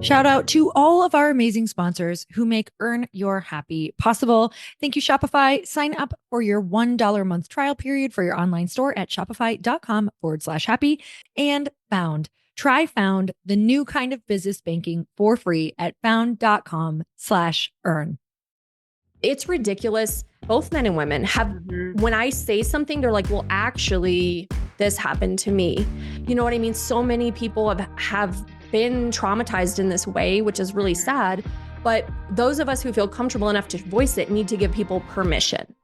Shout out to all of our amazing sponsors who make Earn Your Happy possible. Thank you, Shopify. Sign up for your $1 a month trial period for your online store at shopify.com/happy and Found. Try Found, the new kind of business banking for free at found.com/earn. It's ridiculous. Both men and women have, when I say something, they're like, well, actually, this happened to me. You know what I mean? So many people have been traumatized in this way, which is really sad. But those of us who feel comfortable enough to voice it need to give people permission.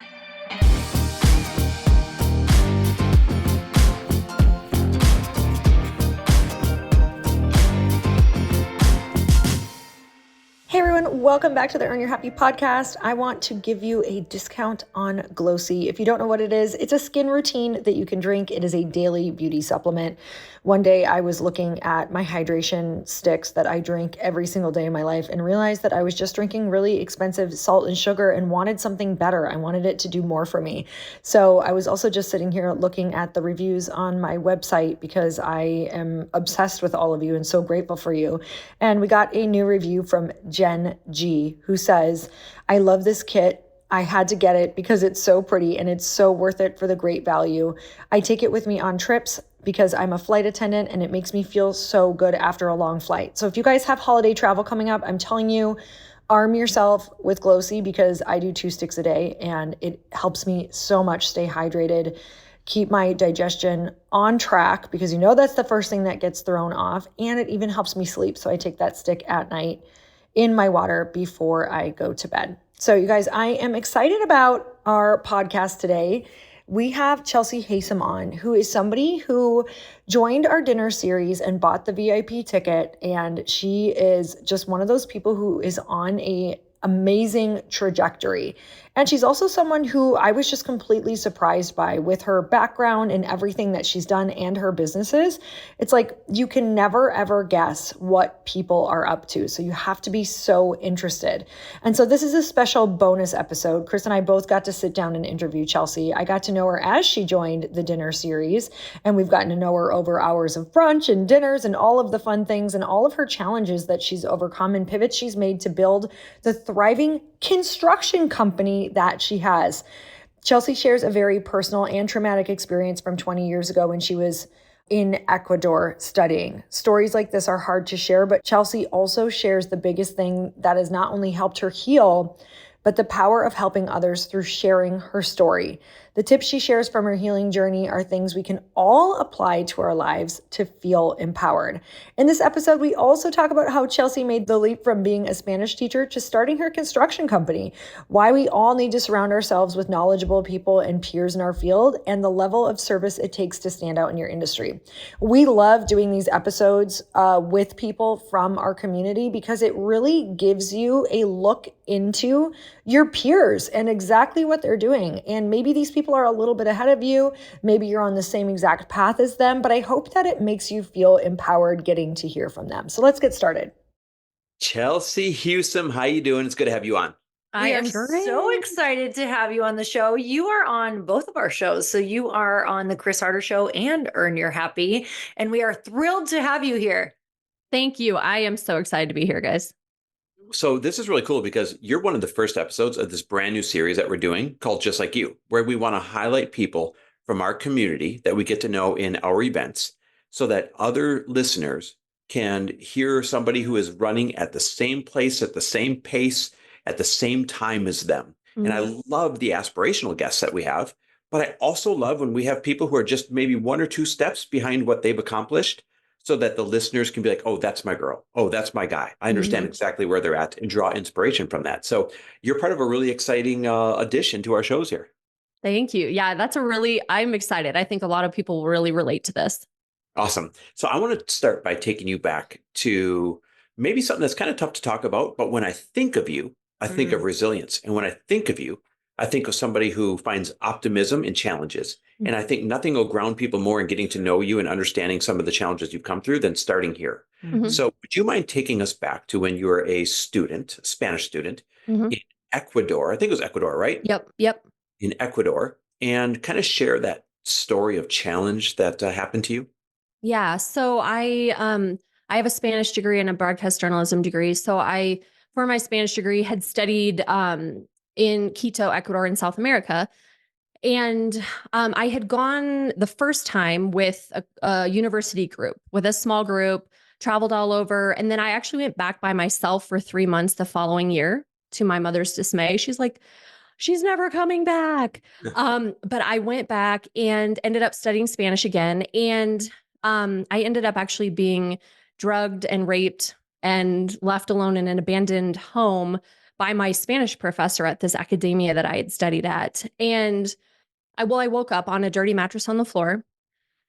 Hey everyone, welcome back to the Earn Your Happy podcast. I want to give you a discount on Glossy. If you don't know what it is, it's a skin routine that you can drink. It is a daily beauty supplement. One day I was looking at my hydration sticks that I drink every single day of my life and realized that I was just drinking really expensive salt and sugar and wanted something better. I wanted it to do more for me. So I was also just sitting here looking at the reviews on my website because I am obsessed with all of you and so grateful for you. And we got a new review from Jen G, who says, I love this kit. I had to get it because it's so pretty and it's so worth it for the great value. I take it with me on trips because I'm a flight attendant and it makes me feel so good after a long flight. So if you guys have holiday travel coming up, I'm telling you, arm yourself with Glossy because I do 2 sticks a day and it helps me so much stay hydrated, keep my digestion on track because you know that's the first thing that gets thrown off, and it even helps me sleep. So I take that stick at night in my water before I go to bed. So you guys, I am excited about our podcast today. We have Chelsea Husum on, who is somebody who joined our dinner series and bought the VIP ticket. And she is just one of those people who is on a amazing trajectory. And she's also someone who I was just completely surprised by with her background and everything that she's done and her businesses. It's like you can never, ever guess what people are up to. So you have to be so interested. And so this is a special bonus episode. Chris and I both got to sit down and interview Chelsea. I got to know her as she joined the dinner series, and we've gotten to know her over hours of brunch and dinners and all of the fun things and all of her challenges that she's overcome and pivots she's made to build the thriving construction company that she has. Chelsea shares a very personal and traumatic experience from 20 years ago when she was in Ecuador studying. Stories like this are hard to share, but Chelsea also shares the biggest thing that has not only helped her heal, but the power of helping others through sharing her story. The tips she shares from her healing journey are things we can all apply to our lives to feel empowered. In this episode, we also talk about how Chelsea made the leap from being a Spanish teacher to starting her construction company, why we all need to surround ourselves with knowledgeable people and peers in our field, and the level of service it takes to stand out in your industry. We love doing these episodes with people from our community because it really gives you a look into your peers and exactly what they're doing. And maybe these people are a little bit ahead of you. Maybe you're on the same exact path as them, but I hope that it makes you feel empowered getting to hear from them. So let's get started. Chelsea Husum, how you doing? It's good to have you on. I am so excited to have you on the show. You are on both of our shows. So you are on the Chris Harder Show and Earn Your Happy. And we are thrilled to have you here. Thank you. I am so excited to be here, guys. So this is really cool because you're one of the first episodes of this brand new series that we're doing called Just Like You, where we want to highlight people from our community that we get to know in our events so that other listeners can hear somebody who is running at the same place, at the same pace, at the same time as them. And I love the aspirational guests that we have, but I also love when we have people who are just maybe 1 or 2 steps behind what they've accomplished, so that the listeners can be like, oh, that's my girl. Oh, that's my guy. I understand exactly where they're at and draw inspiration from that. So you're part of a really exciting addition to our shows here. Thank you. Yeah, I'm excited. I think a lot of people will really relate to this. Awesome. So I want to start by taking you back to maybe something that's kind of tough to talk about, but when I think of you, I think of resilience. And when I think of you, I think of somebody who finds optimism in challenges. And I think nothing will ground people more in getting to know you and understanding some of the challenges you've come through than starting here. So would you mind taking us back to when you were a student, a Spanish student in Ecuador? I think it was Ecuador, right? Yep. In Ecuador, and kind of share that story of challenge that happened to you? Yeah. So I have a Spanish degree and a broadcast journalism degree. So I, for my Spanish degree, had studied in Quito, Ecuador, in South America. And I had gone the first time with a university group, with a small group, traveled all over. And then I actually went back by myself for 3 months the following year, to my mother's dismay. She's like, she's never coming back. But I went back and ended up studying Spanish again. And I ended up actually being drugged and raped and left alone in an abandoned home by my Spanish professor at this academia that I had studied at. And I woke up on a dirty mattress on the floor.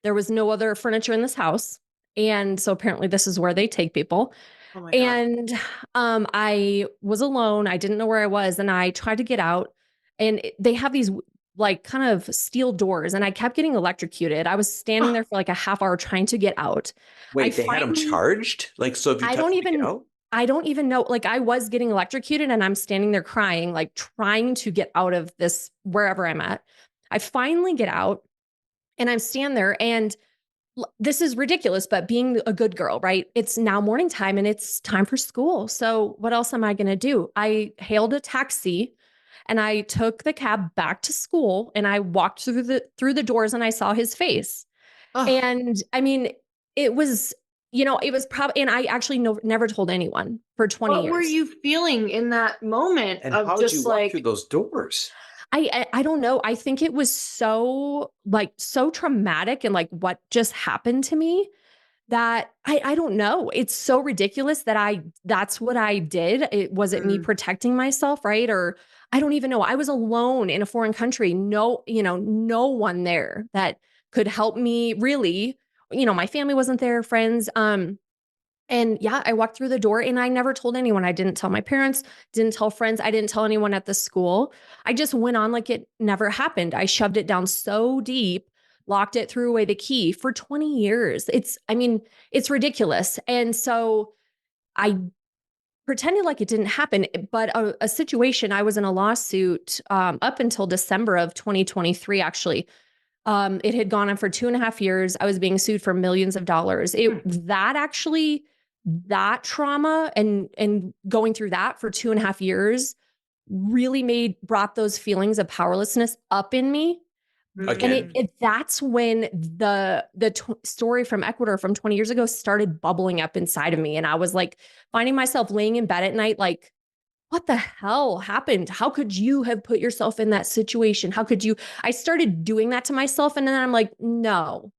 There was no other furniture in this house. And so apparently this is where they take people. Oh my God. And I was alone. I didn't know where I was. And I tried to get out. And they have these like kind of steel doors. And I kept getting electrocuted. I was standing there for like a half hour trying to get out. Wait, they had them charged? Like, so if you I touch don't it, you even, know? I don't even know. Like I was getting electrocuted and I'm standing there crying, like trying to get out of this wherever I'm at. I finally get out and I'm standing there and this is ridiculous, but being a good girl, right? It's now morning time and it's time for school. So what else am I going to do? I hailed a taxi and I took the cab back to school and I walked through the doors and I saw his face. Oh, And I mean, it was, it was probably, and I actually never told anyone for 20 what years. were you feeling in that moment And of how did just you walk like, through those doors? I don't know. I think it was so traumatic and like what just happened to me that I don't know. It's so ridiculous that that's what I did. Was it me protecting myself, right? Or I don't even know. I was alone in a foreign country. No, no one there that could help me really. My family wasn't there, friends. And yeah, I walked through the door and I never told anyone. I didn't tell my parents, didn't tell friends. I didn't tell anyone at the school. I just went on like it never happened. I shoved it down so deep, locked it, threw away the key for 20 years. It's ridiculous. And so I pretended like it didn't happen, but a situation, I was in a lawsuit up until December of 2023, actually. It had gone on for 2.5 years. I was being sued for millions of dollars. That trauma and going through that for 2.5 years really brought those feelings of powerlessness up in me. Again. And that's when the story from Ecuador from 20 years ago started bubbling up inside of me. And I was like finding myself laying in bed at night, like, what the hell happened? How could you have put yourself in that situation? How could you? I started doing that to myself. And then I'm like, no,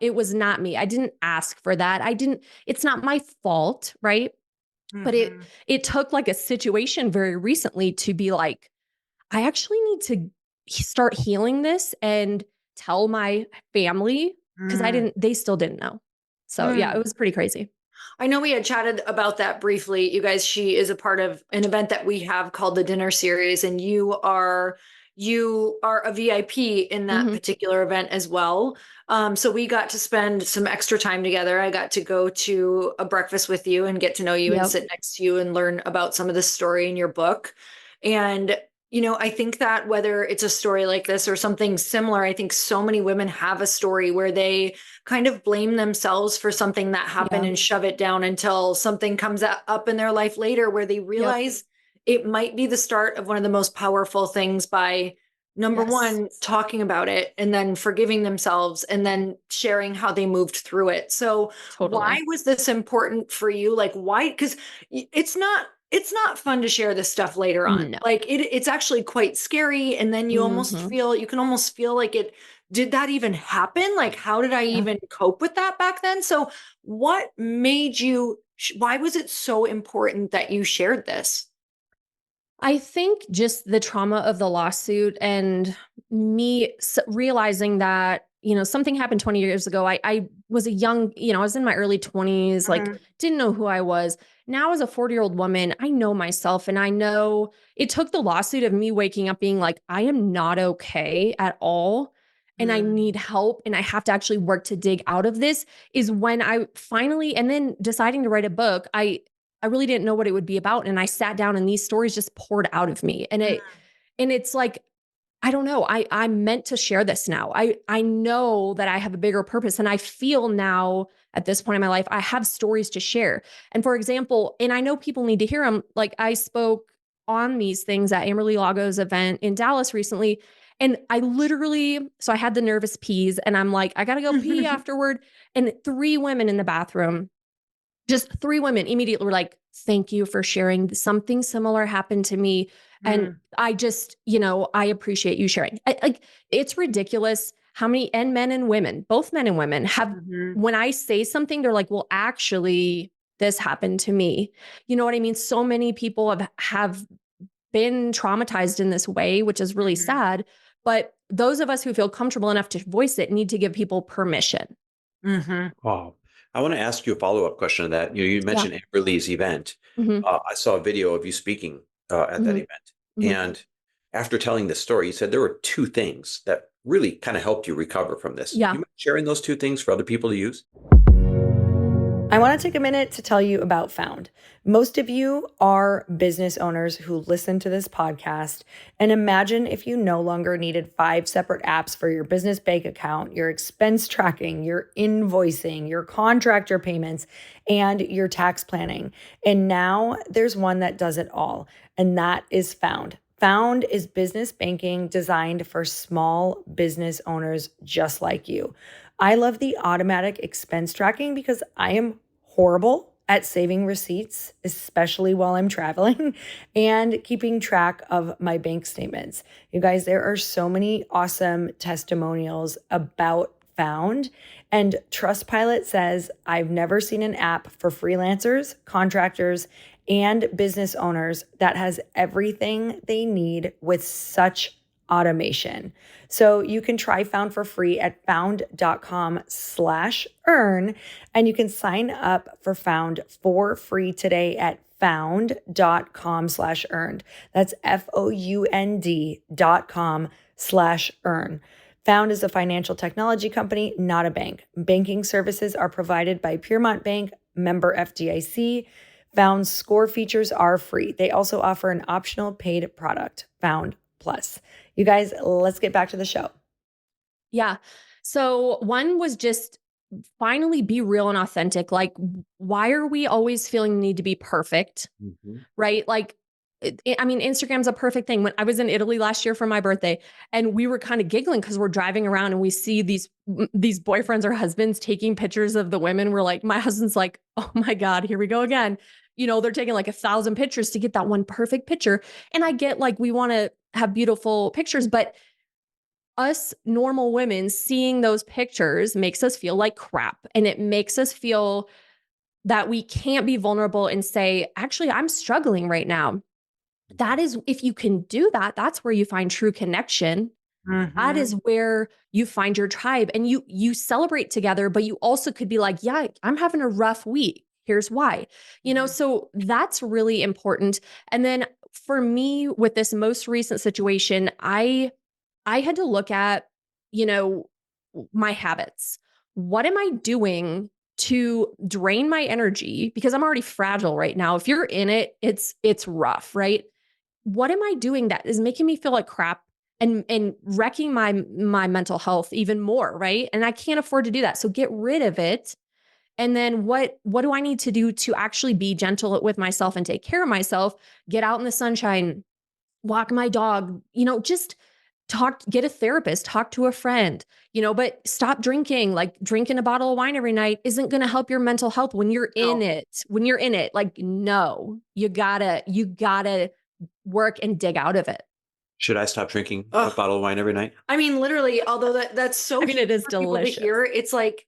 it was not me. I didn't ask for that. It's not my fault. Right. But it took like a situation very recently to be like, I actually need to start healing this and tell my family because they still didn't know. So yeah, it was pretty crazy. I know we had chatted about that briefly. You guys, she is a part of an event that we have called the Dinner Series, and you are a VIP in that particular event as well. So we got to spend some extra time together. I got to go to a breakfast with you and get to know you and sit next to you and learn about some of the story in your book. And I think that whether it's a story like this or something similar, I think so many women have a story where they kind of blame themselves for something that happened and shove it down until something comes up in their life later where they realize it might be the start of one of the most powerful things by number one, talking about it and then forgiving themselves and then sharing how they moved through it. So why was this important for you? Like why? Because it's not fun to share this stuff later on. No. Like it's actually quite scary. And then you can almost feel like did that even happen? Like, how did I even cope with that back then? So what made why was it so important that you shared this? I think just the trauma of the lawsuit and me realizing that, something happened 20 years ago. I was a young, I was in my early 20s, like didn't know who I was. Now as a 40-year-old woman, I know myself and I know it took the lawsuit of me waking up being like, I am not okay at all. And I need help and I have to actually work to dig out of this is when I finally, and then deciding to write a book, I really didn't know what it would be about. And I sat down and these stories just poured out of me. And it's like, I don't know. I'm meant to share this now. I know that I have a bigger purpose and I feel now at this point in my life, I have stories to share. And for example, and I know people need to hear them. Like I spoke on these things at Amberly Lago's event in Dallas recently. And I literally, so I had the nervous peas and I'm like, I got to go pee afterward. And 3 women in the bathroom, just 3 women immediately were like, thank you for sharing. Something similar happened to me. And I just, I appreciate you sharing. Like, it's ridiculous how many, and men and women, both men and women have, when I say something, they're like, well, actually, this happened to me. You know what I mean? So many people have been traumatized in this way, which is really sad. But those of us who feel comfortable enough to voice it need to give people permission. Wow. I want to ask you a follow-up question to that. You mentioned Amber Lee's event. I saw a video of you speaking at that event. And after telling this story, you said there were 2 things that really kind of helped you recover from this. Yeah. You mind sharing those 2 things for other people to use? I want to take a minute to tell you about Found. Most of you are business owners who listen to this podcast, and imagine if you no longer needed 5 separate apps for your business bank account, your expense tracking, your invoicing, your contractor payments, and your tax planning. And now there's one that does it all, and that is Found. Found is business banking designed for small business owners just like you. I love the automatic expense tracking because I am horrible at saving receipts, especially while I'm traveling, and keeping track of my bank statements. You guys, there are so many awesome testimonials about Found. And Trustpilot says, I've never seen an app for freelancers, contractors, and business owners that has everything they need with such automation. So you can try Found for free at found.com/earn, and you can sign up for Found for free today at found.com/earned. That's FOUND.com/earn. Found is a financial technology company, not a bank. Banking services are provided by Piermont Bank, member FDIC. Found's score features are free. They also offer an optional paid product, Found Plus. You guys, let's get back to the show. Yeah. So one was just finally be real and authentic. Like, why are we always feeling the need to be perfect? Right? Like, I mean, Instagram's a perfect thing. When I was in Italy last year for my birthday, and we were kind of giggling because we're driving around and we see these boyfriends or husbands taking pictures of the women. We're like, my husband's like, oh my God, here we go again. They're taking like 1,000 pictures to get that one perfect picture. And I get like, we want to have beautiful pictures, but us normal women seeing those pictures makes us feel like crap. And it makes us feel that we can't be vulnerable and say, actually, I'm struggling right now. That is, if you can do that, that's where you find true connection. That is where you find your tribe, and you celebrate together, but you also could be like, yeah, I'm having a rough week. Here's why, so that's really important. And then for me, with this most recent situation, I had to look at, my habits. What am I doing to drain my energy? Because I'm already fragile right now. If you're in it, it's rough, right? What am I doing that is making me feel like crap and wrecking my mental health even more, right? And I can't afford to do that. So get rid of it. And then what do I need to do to actually be gentle with myself and take care of myself? Get out in the sunshine, walk my dog, just get a therapist, talk to a friend, but stop drinking. Like, drinking a bottle of wine every night isn't going to help your mental health when you're in it. When you're in it, like, no, you gotta work and dig out of it. Should I stop drinking a bottle of wine every night? I mean, literally, although that's so it is for people to delicious. hear, it's like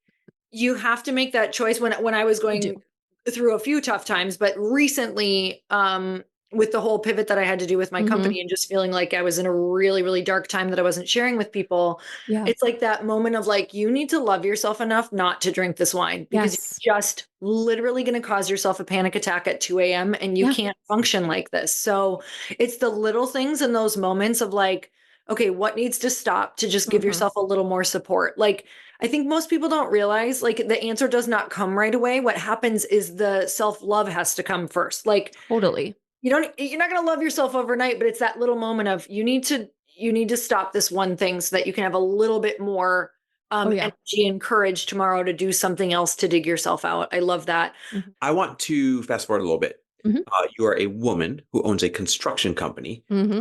you have to make that choice. When I was going through a few tough times, but recently, with the whole pivot that I had to do with my company and just feeling like I was in a really, really dark time that I wasn't sharing with people. Yeah. It's like that moment of like, you need to love yourself enough not to drink this wine, because you're just literally going to cause yourself a panic attack at 2 a.m. and you can't function like this. So it's the little things in those moments of like, okay, what needs to stop to just give yourself a little more support? Like, I think most people don't realize, like, the answer does not come right away. What happens is the self-love has to come first. Like, totally. you're not going to love yourself overnight, but it's that little moment of you need to stop this one thing so that you can have a little bit more Oh, yeah. energy and courage tomorrow to do something else to dig yourself out. I love that. I want to fast forward a little bit. Mhm. You are a woman who owns a construction company. Mm-hmm.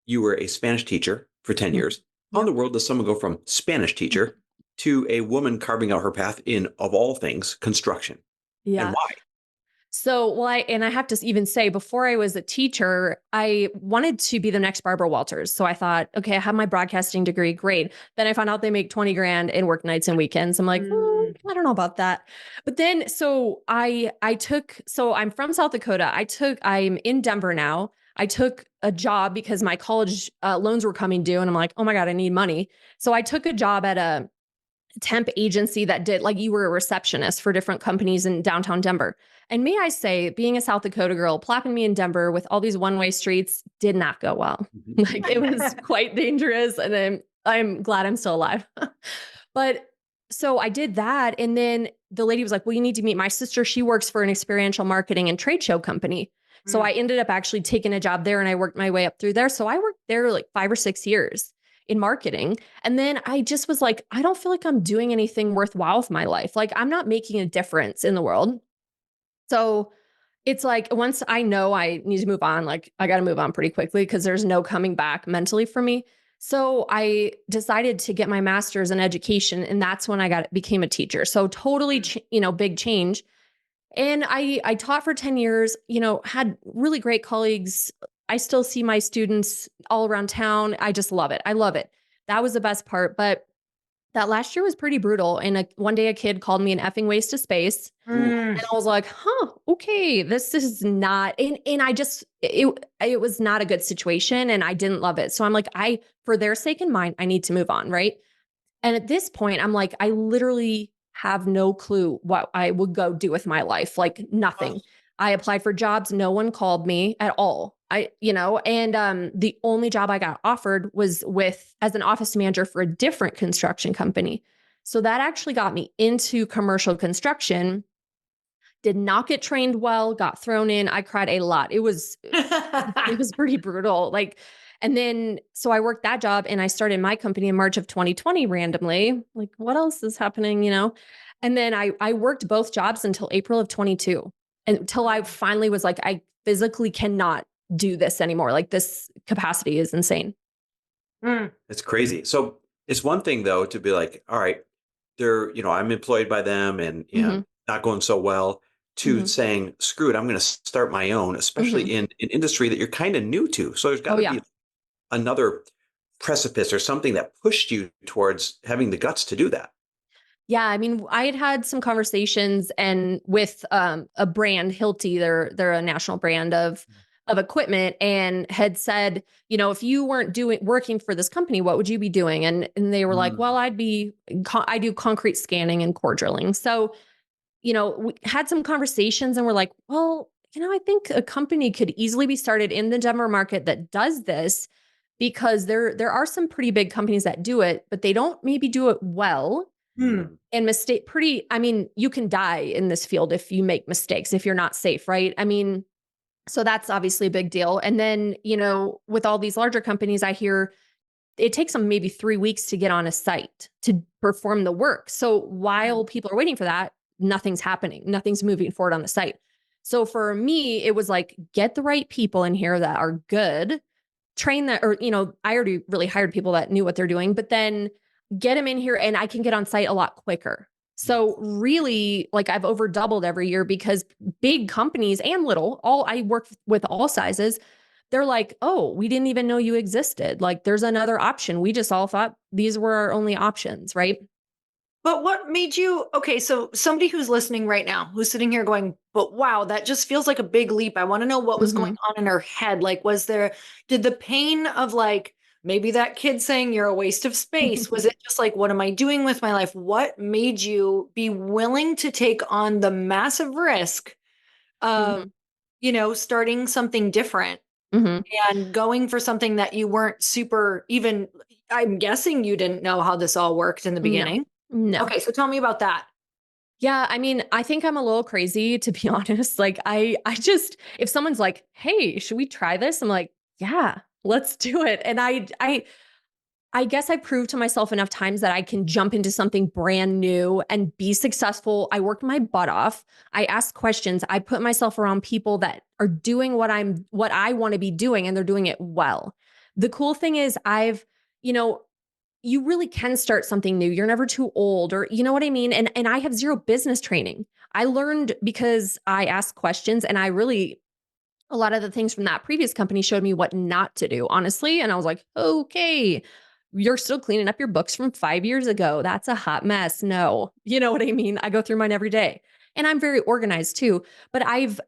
You were a Spanish teacher for 10 years. How in the world does someone go from Spanish teacher to a woman carving out her path in, of all things, construction? And Yeah. why? So, well, I have to even say, before I was a teacher, I wanted to be the next Barbara Walters. So I thought, okay, I have my broadcasting degree. Great. Then I found out they make 20 grand and work nights and weekends. I'm like, I don't know about that. But then, so so I'm from South Dakota. I'm in Denver now. I took a job because my college loans were coming due. And I'm like, oh my God, I need money. So I took a job at a temp agency that did, like, you were a receptionist for different companies in downtown Denver. And may I say, being a South Dakota girl, plopping me in Denver with all these one-way streets did not go well. Like, it was quite dangerous. And I'm glad I'm still alive. But so I did that. And then the lady was like, well, you need to meet my sister. She works for an experiential marketing and trade show company. So I ended up actually taking a job there and I worked my way up through there. So I worked there like 5 or 6 years in marketing. And then I just was like, I don't feel like I'm doing anything worthwhile with my life. Like, I'm not making a difference in the world. So it's like, once I know I need to move on, like, I got to move on pretty quickly because there's no coming back mentally for me. So I decided to get my master's in education. And that's when became a teacher. So totally, big change. And I taught for 10 years, had really great colleagues. I still see my students all around town. I just love it. I love it. That was the best part. But that last year was pretty brutal. And one day a kid called me an effing waste of space. And I was like, okay, this is not, and it was not a good situation and I didn't love it. So I'm like, for their sake and mine, I need to move on. Right. And at this point, I'm like, I literally have no clue what I would go do with my life. Like, nothing. I applied for jobs. No one called me at all. The only job I got offered was as an office manager for a different construction company. So that actually got me into commercial construction. Did not get trained well, got thrown in. I cried a lot. It was pretty brutal. Like, and then, so I worked that job and I started my company in March of 2020 randomly. Like, what else is happening, And then I worked both jobs until April of 22, until I finally was like, I physically cannot do this anymore. Like, this capacity is insane. It's crazy. So it's one thing though, to be like, all right, I'm employed by them and, not going so well, to saying, screw it, I'm going to start my own, especially in an industry that you're kind of new to. So there's got to be another precipice or something that pushed you towards having the guts to do that. Yeah, I mean, I had some conversations and with a brand, Hilti, they're a national brand of equipment, and had said, if you weren't working for this company, what would you be doing? And they were like, well, I do concrete scanning and core drilling. So, we had some conversations and we're like, well, I think a company could easily be started in the Denver market that does this, because there are some pretty big companies that do it, but they don't maybe do it well. And you can die in this field if you make mistakes, if you're not safe, right? I mean, so that's obviously a big deal. And then, with all these larger companies, I hear it takes them maybe 3 weeks to get on a site to perform the work. So while people are waiting for that, nothing's happening. Nothing's moving forward on the site. So for me, it was like, get the right people in here that are good, train that, or, I already really hired people that knew what they're doing, but then get them in here and I can get on site a lot quicker. So really, like, I've over doubled every year, because big companies and little, I work with all sizes. They're like, oh, we didn't even know you existed. Like, there's another option. We just all thought these were our only options, right? But what made you, okay, so somebody who's listening right now, who's sitting here going, but wow, that just feels like a big leap. I want to know what was going on in her head. Like, did the pain of, like, maybe that kid saying you're a waste of space, was it just like, what am I doing with my life? What made you be willing to take on the massive risk of, starting something different and going for something that you weren't super even, I'm guessing you didn't know how this all worked in the beginning. No. Okay, so tell me about that. Yeah, I mean, I think I'm a little crazy, to be honest. Like, I just, if someone's like, hey, should we try this? I'm like, yeah, let's do it. And I guess I proved to myself enough times that I can jump into something brand new and be successful. I worked my butt off. I asked questions. I put myself around people that are doing what I want to be doing, and they're doing it well. The cool thing is you know, you really can start something new. You're never too old, or you know what I mean? And I have zero business training. I learned because I asked questions, and a lot of the things from that previous company showed me what not to do, honestly. And I was like, okay, you're still cleaning up your books from 5 years ago. That's a hot mess. No, you know what I mean? I go through mine every day, and I'm very organized too. But I've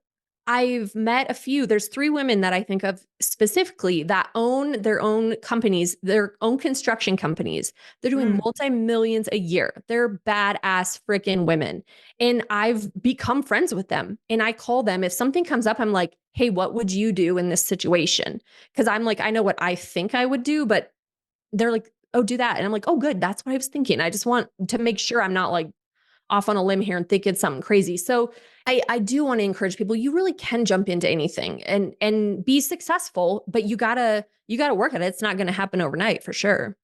met a few. There's 3 women that I think of specifically that own their own companies, their own construction companies. They're doing multi-millions a year. They're badass freaking women. And I've become friends with them. And I call them, if something comes up, I'm like, hey, what would you do in this situation? Because I'm like, I know what I think I would do, but they're like, oh, do that. And I'm like, oh, good. That's what I was thinking. I just want to make sure I'm not like off on a limb here and think it's something crazy. So I do want to encourage people. You really can jump into anything and be successful, but you gotta work at it. It's not going to happen overnight for sure.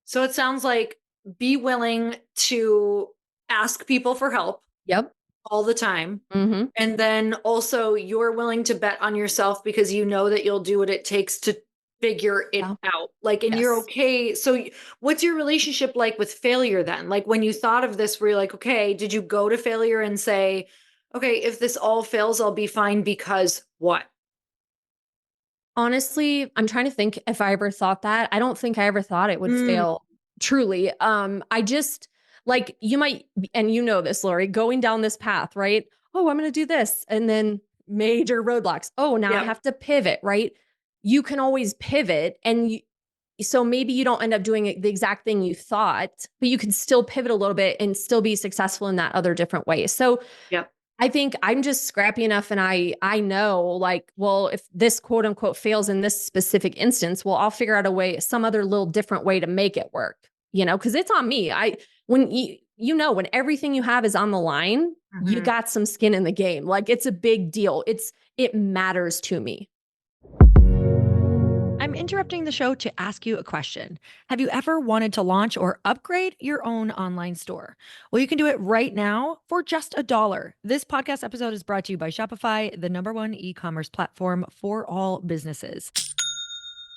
So it sounds like be willing to ask people for help Yep. all the time. Mm-hmm. And then also you're willing to bet on yourself because you know that you'll do what it takes to figure it out. Like, and you're Yes. okay. So what's your relationship like with failure then? Like when you thought of this, were you like, okay, did you go to failure and say, okay, if this all fails, I'll be fine because what? Honestly, I'm trying to think if I ever thought that. I don't think I ever thought it would fail. Truly. I just like you might, and you know this, Lori, going down this path, right? Oh, I'm going to do this. And then major roadblocks. Oh, now I Yep. have to pivot, right? You can always pivot. So maybe you don't end up doing the exact thing you thought, but you can still pivot a little bit and still be successful in that other different way. So Yep. I think I'm just scrappy enough, and I know, like, well, if this quote unquote fails in this specific instance, well, I'll figure out a way, some other little different way to make it work, because it's on me. When when everything you have is on the line, you got some skin in the game. Like, it's a big deal. It matters to me. I'm interrupting the show to ask you a question. Have you ever wanted to launch or upgrade your own online store? Well, you can do it right now for just $1. This podcast episode is brought to you by Shopify, the #1 e-commerce platform for all businesses.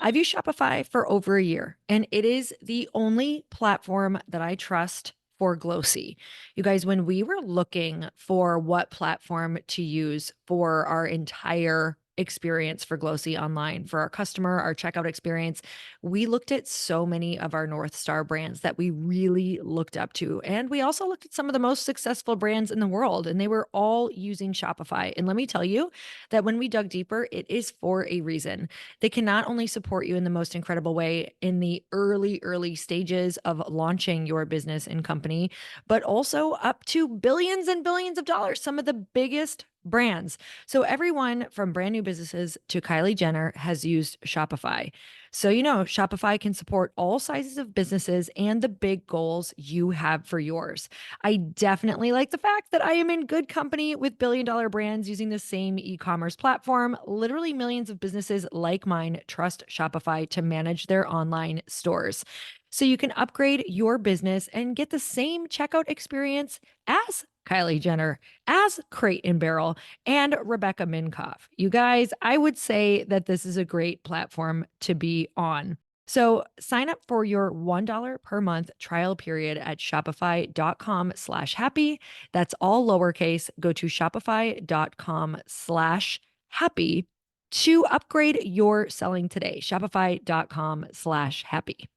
I've used Shopify for over a year, and it is the only platform that I trust for Glossy. You guys, when we were looking for what platform to use for our entire experience for Glossy online, for our customer, our checkout experience, we looked at so many of our North Star brands that we really looked up to. And we also looked at some of the most successful brands in the world, and they were all using Shopify. And let me tell you that when we dug deeper, it is for a reason. They can not only support you in the most incredible way in the early stages of launching your business and company, but also up to billions and billions of dollars, some of the biggest brands. So everyone from brand new businesses to Kylie Jenner has used Shopify. So, Shopify can support all sizes of businesses and the big goals you have for yours. I definitely like the fact that I am in good company with billion-dollar brands using the same e-commerce platform. Literally millions of businesses like mine trust Shopify to manage their online stores. So you can upgrade your business and get the same checkout experience as Kylie Jenner, as Crate and Barrel, and Rebecca Minkoff. You guys, I would say that this is a great platform to be on. So sign up for your $1 per month trial period at shopify.com/happy. That's all lowercase. Go to shopify.com/happy to upgrade your selling today. Shopify.com/happy.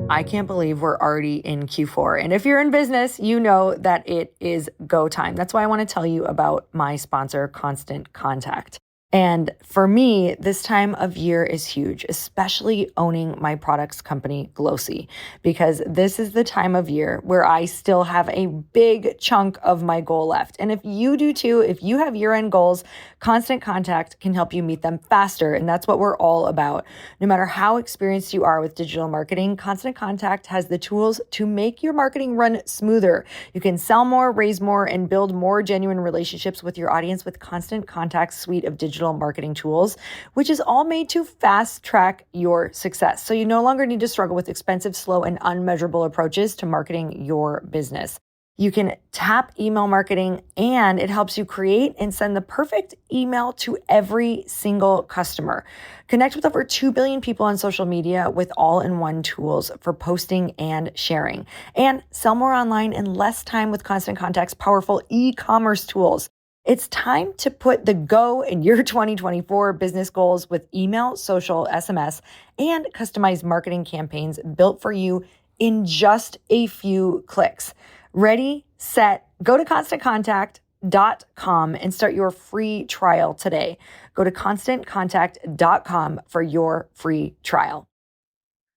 I can't believe we're already in Q4. And if you're in business, you know that it is go time. That's why I want to tell you about my sponsor, Constant Contact. And for me, this time of year is huge, especially owning my products company, Glossy, because this is the time of year where I still have a big chunk of my goal left. And if you do too, if you have year-end goals, Constant Contact can help you meet them faster. And that's what we're all about. No matter how experienced you are with digital marketing, Constant Contact has the tools to make your marketing run smoother. You can sell more, raise more, and build more genuine relationships with your audience with Constant Contact's suite of digital digital marketing tools, which is all made to fast track your success. So you no longer need to struggle with expensive, slow, and unmeasurable approaches to marketing your business. You can tap email marketing, and it helps you create and send the perfect email to every single customer. Connect with over 2 billion people on social media with all-in-one tools for posting and sharing. And sell more online in less time with Constant Contact's powerful e-commerce tools. It's time to put the go in your 2024 business goals with email, social, SMS, and customized marketing campaigns built for you in just a few clicks. Ready, set, go to constantcontact.com and start your free trial today. Go to constantcontact.com for your free trial.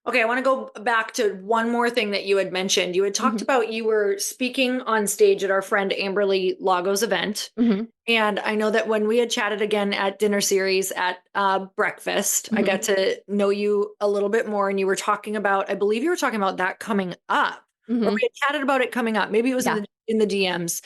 Okay, I want to go back to one more thing that you had mentioned. You had talked about you were speaking on stage at our friend Amberly Lago's event. And I know that when we had chatted again at dinner series at breakfast, I got to know you a little bit more. And you were talking about, I believe you were talking about that coming up. Or we had chatted about it coming up. Maybe it was in the DMs.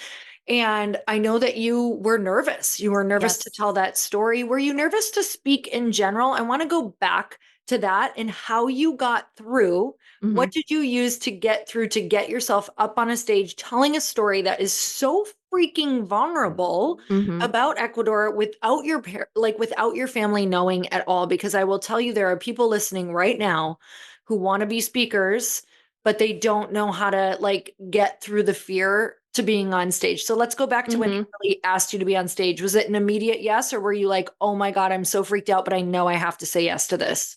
And I know that you were nervous. You were nervous to tell that story. Were you nervous to speak in general? I want to go back to that and how you got through. What did you use to get through to get yourself up on a stage telling a story that is so freaking vulnerable about Ecuador without your without your family knowing at all? Because I will tell you, there are people listening right now who want to be speakers, but they don't know how to get through the fear to being on stage. So let's go back to when he really asked you to be on stage. Was it an immediate yes, or were you like, oh my God, I'm so freaked out, but I know I have to say yes to this?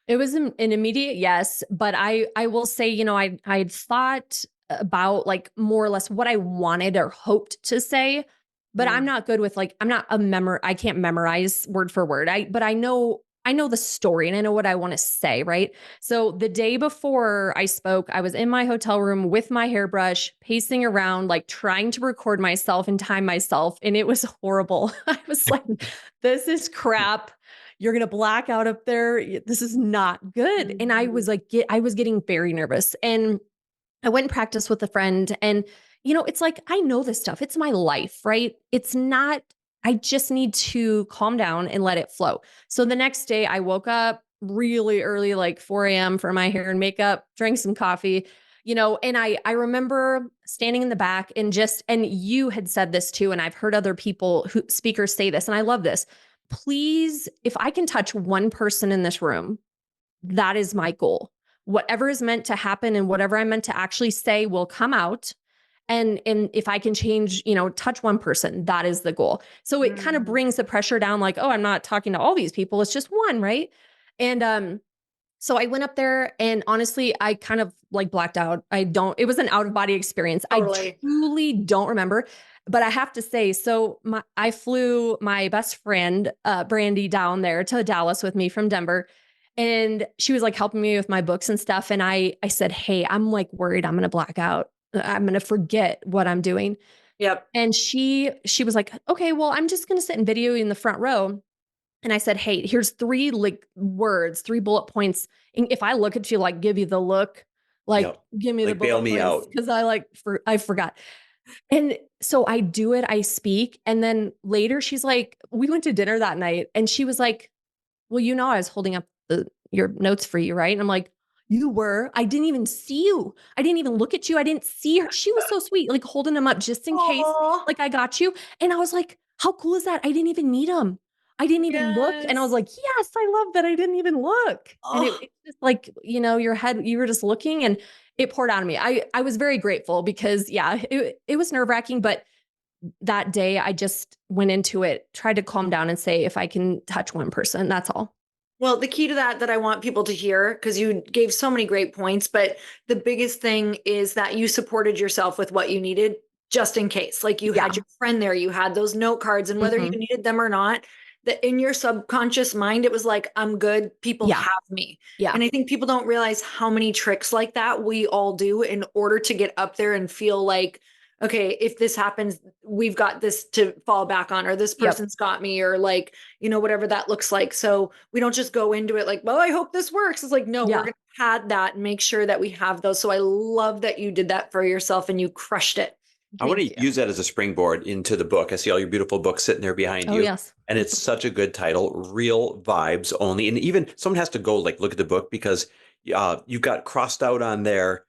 It was an immediate yes, but I will say, I thought about more or less what I wanted or hoped to say, but I'm not good with I'm not I can't memorize word for word. But I know the story and I know what I want to say, right? So the day before I spoke, I was in my hotel room with my hairbrush, pacing around, trying to record myself and time myself, and it was horrible. I was like, this is crap. You're going to black out up there. This is not good. And I was I was getting very nervous, and I went and practiced with a friend, and it's I know this stuff. It's my life, right? It's not, I just need to calm down and let it flow. So the next day I woke up really early, 4 a.m. for my hair and makeup, drank some coffee, and I remember standing in the back and you had said this too. And I've heard other speakers say this, and I love this. Please, if I can touch one person in this room, that is my goal. Whatever is meant to happen and whatever I'm meant to actually say will come out. And if I can change, touch one person, that is the goal. So it kind of brings the pressure down, oh, I'm not talking to all these people. It's just one, right? And so I went up there, and honestly, I kind of blacked out. It was an out of body experience. Totally. I truly don't remember. But I have to say, so I flew my best friend, Brandy, down there to Dallas with me from Denver. And she was helping me with my books and stuff. And I said, hey, I'm worried I'm going to black out. I'm going to forget what I'm doing. Yep. And she was like, okay, well, I'm just going to sit and video you in the front row. And I said, hey, here's 3 words, 3 bullet points. And if I look at you, give you the look, give me the bullet bail me points, out. because I forgot. And so I do it, I speak. And then later she's like, we went to dinner that night, and she was like, well, I was holding up your notes for you, right? And I'm like, you were? I didn't even see you. I didn't even look at you. I didn't see her. She was so sweet, holding them up just in case, I got you. And I was like, how cool is that? I didn't even need them. I didn't even look. And I was like, yes, I love that I didn't even look. And it's just your head, you were just looking, and it poured out of me. I was very grateful because it was nerve wracking, but that day I just went into it, tried to calm down and say, if I can touch one person, that's all. Well, the key to that I want people to hear, because you gave so many great points, but the biggest thing is that you supported yourself with what you needed just in case. You had your friend there, you had those note cards, and whether you needed them or not, that in your subconscious mind, it was I'm good. People have me. Yeah. And I think people don't realize how many tricks like that we all do in order to get up there and feel okay, if this happens, we've got this to fall back on, or this person's got me, or whatever that looks like. So we don't just go into it well, I hope this works. It's no, we're going to pad that and make sure that we have those. So I love that you did that for yourself and you crushed it. I want Thank to you. use that as a springboard into the book. I see all your beautiful books sitting there behind Oh, you. yes. And it's such a good title, Real Vibes Only. And even someone has to go like look at the book because you've got crossed out on there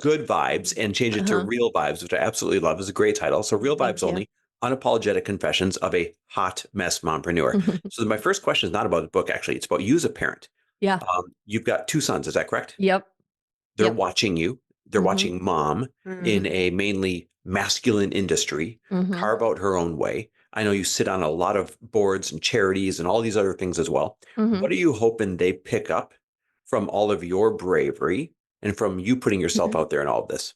good vibes and change it to Uh-huh. real vibes, which I absolutely love. It's a great title. So Real Thank Vibes you. Only, Unapologetic Confessions of a Hot Mess Mompreneur. So my first question is not about the book, actually. It's about you as a parent. Yeah. You've got two sons, is that correct? Yep. They're Yep. watching you. They're Mhm. watching mom in a mainly masculine industry Mhm. carve out her own way. I know you sit on a lot of boards and charities and all these other things as well. Mhm. What are you hoping they pick up from all of your bravery and from you putting yourself Mhm. out there in all of this?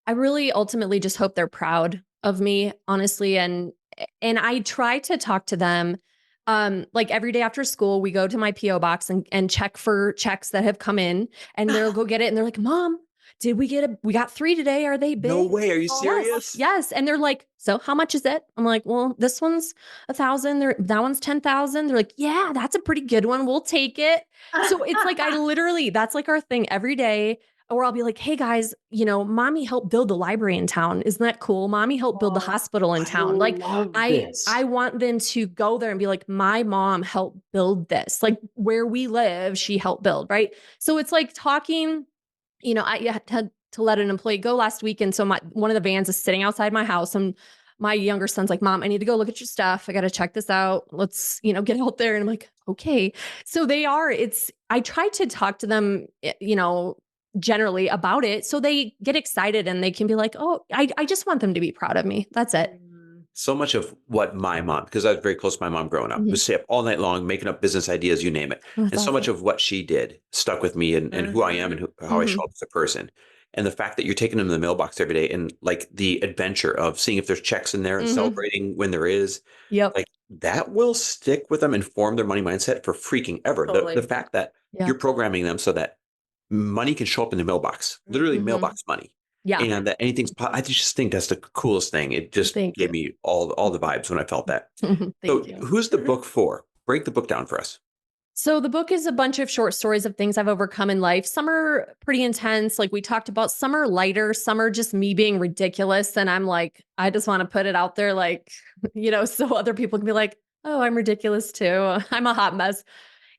I really ultimately just hope they're proud of me, honestly, and I try to talk to them like every day after school we go to my PO box and check for checks that have come in, and they'll go get it and they're like, "Mom, did we got 3 today, are they No big?" way. Are you Yes, serious? yes, and they're like, "So how much is it?" I'm like, "Well, this one's 1,000, that one's 10,000." They're like, "Yeah, that's a pretty good one. We'll take it." So it's like I literally that's like our thing every day. Or I'll be like, "Hey guys, mommy helped build the library in town. Isn't that cool? Mommy helped build the hospital in I town." Like love I this. want them to go there and be like, "My mom helped build this. Like where we live, she helped build," right? So it's like talking, I had to let an employee go last week. And so one of the vans is sitting outside my house, and my younger son's like, "Mom, I need to go look at your stuff. I got to check this out. Let's, get out there." And I'm like, "Okay." So I try to talk to them, generally about it so they get excited and they can be like, "Oh, I just want them to be proud of me." That's it. So much of what my mom, because I was very close to my mom growing up, Mhm. would stay up all night long making up business ideas, you name it. Oh, that's And so much awesome. of what she did stuck with me and who I am and how I show Mhm. up as a person. And the fact that you're taking them to the mailbox every day and like the adventure of seeing if there's checks in there and Mhm. celebrating when there is, Yep. like that will stick with them and form their money mindset for freaking ever. The Totally. fact that Yeah. you're programming them so that money can show up in the mailbox, literally Mhm. mailbox money. Yeah. And that I just think that's the coolest thing. It just Thank gave you. me all the vibes when I felt that. Thank So you. who's the book for? Break the book down for us. So the book is a bunch of short stories of things I've overcome in life. Some are pretty intense, like we talked about. Some are lighter. Some are just me being ridiculous. And I'm like, I just want to put it out there, like, so other people can be like, "Oh, I'm ridiculous too. I'm a hot mess."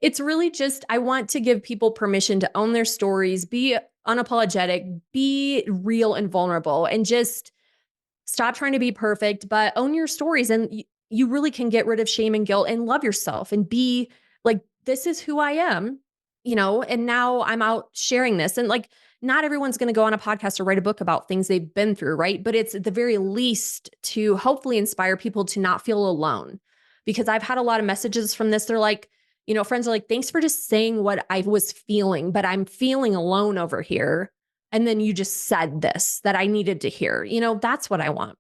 It's really just, I want to give people permission to own their stories, be unapologetic, be real and vulnerable, and just stop trying to be perfect, but own your stories. And you really can get rid of shame and guilt and love yourself and be like, "This is who I am, and now I'm out sharing this." And like, not everyone's going to go on a podcast or write a book about things they've been through, right? But it's at the very least to hopefully inspire people to not feel alone. Because I've had a lot of messages from this. They're like, friends are like, "Thanks for just saying what I was feeling, but I'm feeling alone over here. And then you just said this that I needed to hear." That's what I want.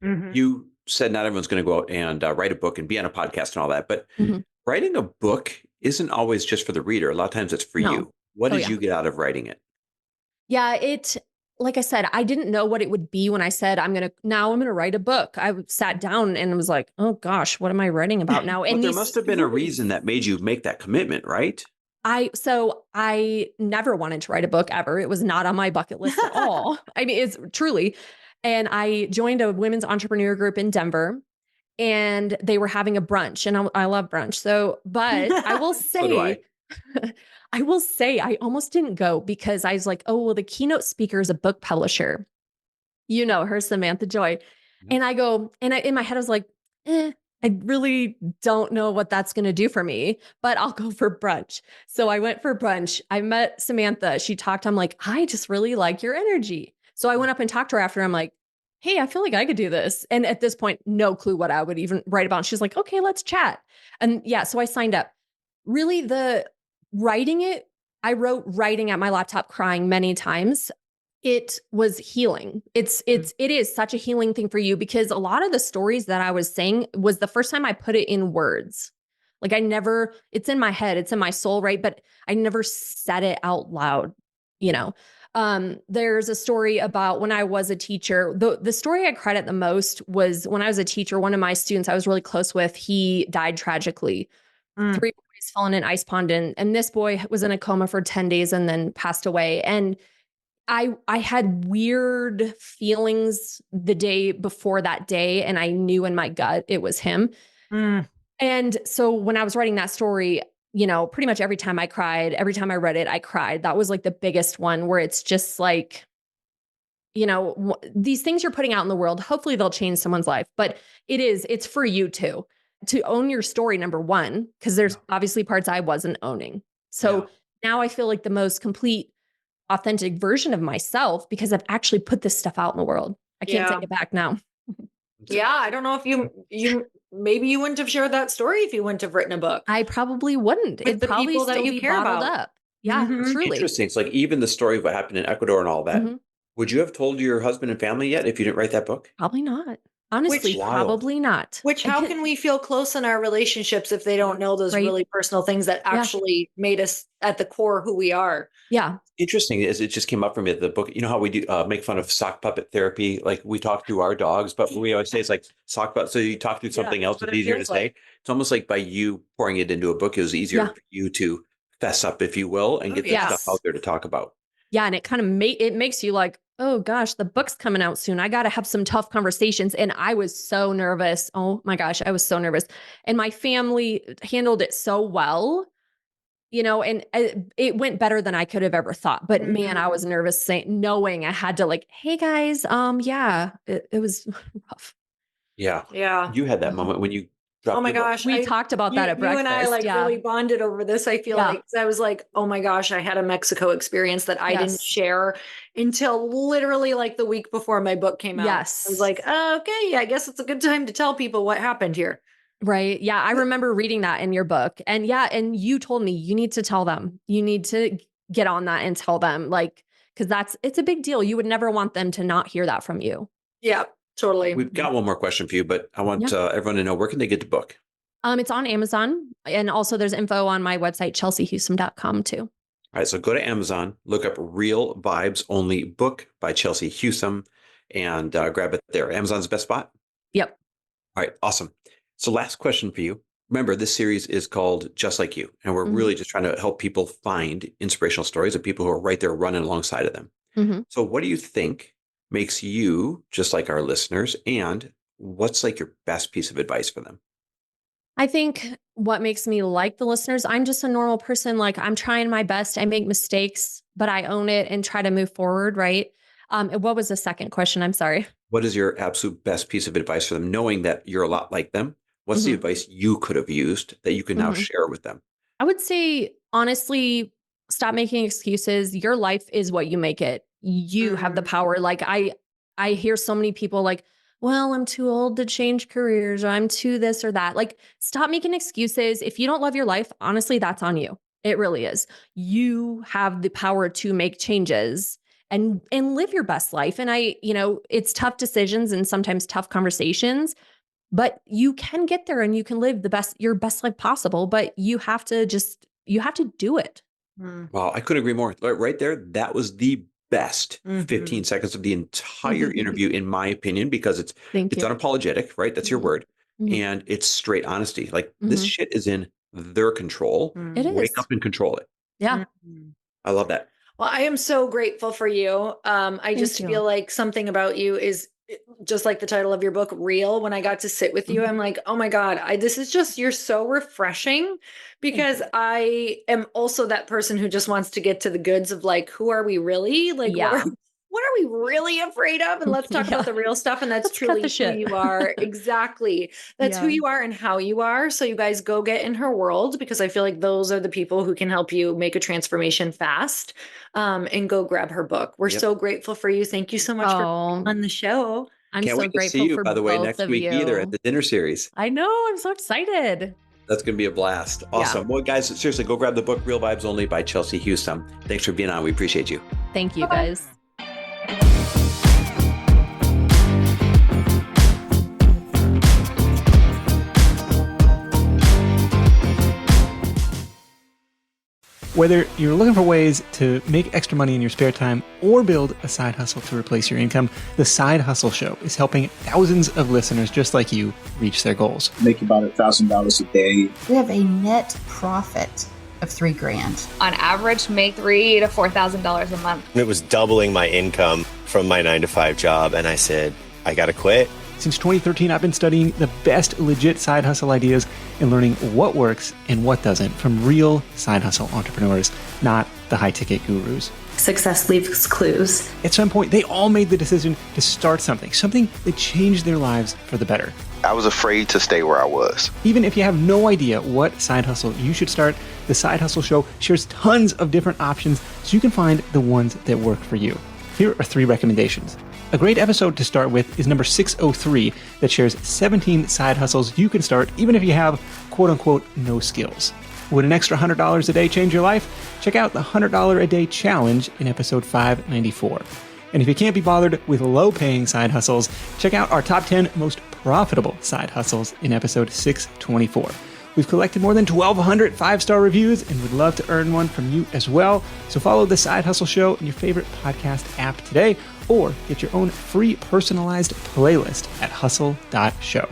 You said not everyone's going to go out and write a book and be on a podcast and all that, but Mhm. writing a book isn't always just for the reader. A lot of times it's for No. you. What Oh, did yeah. you get out of writing it? Yeah, like I said, I didn't know what it would be when I said, I'm going to write a book. I sat down and was like, "Oh gosh, what am I writing about now?" But And there these must have been a stories, reason that made you make that commitment, right? I never wanted to write a book ever. It was not on my bucket list at all. I mean, it's truly. And I joined a women's entrepreneur group in Denver, and they were having a brunch, and I love brunch. So, but I will So do I. say, I will say I almost didn't go because I was like, "Oh, well, the keynote speaker is a book publisher. You know her, Samantha Joy." Yeah. And I go, and in my head, I was like, I really don't know what that's going to do for me, but I'll go for brunch. So I went for brunch. I met Samantha. She talked. I'm like, "I just really like your energy." So I went up and talked to her after. I'm like, "Hey, I feel like I could do this." And at this point, no clue what I would even write about. She's like, "Okay, let's chat." And yeah, so I signed up. Really, writing it, I wrote writing at my laptop crying many times. It was healing. It is such a healing thing for you because a lot of the stories that I was saying was the first time I put it in words. Like it's in my head, it's in my soul, right? But I never said it out loud, you know. There's a story about when I was a teacher. The story I credit the most was when I was a teacher, one of my students I was really close with, he died tragically. Mm. 3 boys fell in an ice pond, and this boy was in a coma for 10 days and then passed away. And I had weird feelings the day before that day, and I knew in my gut it was him. And so when I was writing that story, pretty much every time I cried, every time I read it, I cried. That was like the biggest one, where it's just like, these things you're putting out in the world, hopefully they'll change someone's life, but it's for you too, to own your story, number one, because there's obviously parts I wasn't owning. So now I feel like the most complete, authentic version of myself, because I've actually put this stuff out in the world. I can't take it back now. Yeah. I don't know if maybe you wouldn't have shared that story if you wouldn't have written a book. I probably wouldn't. With It'd the probably people that still you be care bottled about. up. Yeah, truly. Interesting. It's like even the story of what happened in Ecuador and all that. Would you have told your husband and family yet if you didn't write that book? Probably not. Honestly, probably not. Which, how can we feel close in our relationships if they don't know those really personal things that actually made us at the core who we are? Yeah. Interesting is it just came up for me, the book, you know how we do make fun of sock puppet therapy? Like we talk through our dogs, but we always say it's like sock puppet. So you talk through something else, it's easier to say. It's almost like by you pouring it into a book, it was easier for you to fess up, if you will, and get that stuff out there to talk about. Yeah. And it kind of makes you like, oh gosh, the book's coming out soon. I got to have some tough conversations. And I was so nervous. Oh my gosh, I was so nervous. And my family handled it so well, and it went better than I could have ever thought. But man, I was nervous knowing I had to like, hey guys, it was rough. Yeah. Yeah. You had that moment when you dropped Oh my gosh. We talked about that at breakfast. You and I really bonded over this. I feel like I was like, oh my gosh, I had a Mexico experience that I didn't share until literally like the week before my book came out. Yes. I was like, okay, I guess it's a good time to tell people what happened here. Right. Yeah. I remember reading that in your book. And and you told me you need to tell them. You need to get on that and tell them, like, because it's a big deal. You would never want them to not hear that from you. Yeah. Totally. We've got one more question for you, but I want everyone to know, where can they get the book? It's on Amazon. And also there's info on my website, chelseahusum.com too. All right. So go to Amazon, look up Real Vibes Only book by Chelsea Husum, and grab it there. Amazon's the best spot? Yep. All right. Awesome. So last question for you. Remember, this series is called Just Like You, and we're really just trying to help people find inspirational stories of people who are right there running alongside of them. So what do you think makes you just like our listeners, and what's like your best piece of advice for them? I think what makes me like the listeners, I'm just a normal person. Like, I'm trying my best. I make mistakes, but I own it and try to move forward. Right. What was the second question? I'm sorry. What is your absolute best piece of advice for them, knowing that you're a lot like them? What's the advice you could have used that you can now share with them? I would say, honestly, stop making excuses. Your life is what you make it. You have the power. Like I hear so many people like, well, I'm too old to change careers, or I'm too this or that. Like, stop making excuses. If you don't love your life, honestly, that's on you. It really is. You have the power to make changes and live your best life. And it's tough decisions and sometimes tough conversations, but you can get there and you can live your best life possible, but you have to do it. Wow. I couldn't agree more. Right there. That was the best 15 seconds of the entire interview, in my opinion, because it's unapologetic, right? That's your word. And it's straight honesty. Like, this shit is in their control. It is. Wake up and control it. Yeah. I love that. Well, I am so grateful for you. I just feel like something about you is just like the title of your book, Real. When I got to sit with you, I'm like, oh my God, you're so refreshing, because I am also that person who just wants to get to the goods of like, who are we really? Like, what are we really afraid of? And let's talk about the real stuff. And that's truly who you are. Exactly. That's who you are and how you are. So you guys go get in her world, because I feel like those are the people who can help you make a transformation fast, and go grab her book. We're so grateful for you. Thank you so much for being on the show. I'm Can't so wait grateful to see you, for by the way, both next of week you. either at the dinner series. I know. I'm so excited. That's going to be a blast. Awesome. Well, guys, seriously, go grab the book, Real Vibes Only by Chelsea Husum. Thanks for being on. We appreciate you. Thank you, guys. Whether you're looking for ways to make extra money in your spare time or build a side hustle to replace your income, the Side Hustle Show is helping thousands of listeners just like you reach their goals. Make about $1,000 a day. We have a net profit of $3,000. On average, make $3,000 to $4,000 a month. It was doubling my income from my 9-to-5 job. And I said, I got to quit. Since 2013, I've been studying the best legit side hustle ideas and learning what works and what doesn't from real side hustle entrepreneurs, not the high-ticket gurus. Success leaves clues. At some point, they all made the decision to start something that changed their lives for the better. I was afraid to stay where I was. Even if you have no idea what side hustle you should start, the Side Hustle Show shares tons of different options so you can find the ones that work for you. Here are 3 recommendations. A great episode to start with is number 603 that shares 17 side hustles you can start even if you have quote-unquote no skills. Would an extra $100 a day change your life? Check out the $100 a day challenge in episode 594. And if you can't be bothered with low-paying side hustles, check out our top 10 most profitable side hustles in episode 624. We've collected more than 1,200 5-star reviews and would love to earn one from you as well. So follow the Side Hustle Show in your favorite podcast app today, or get your own free personalized playlist at hustle.show.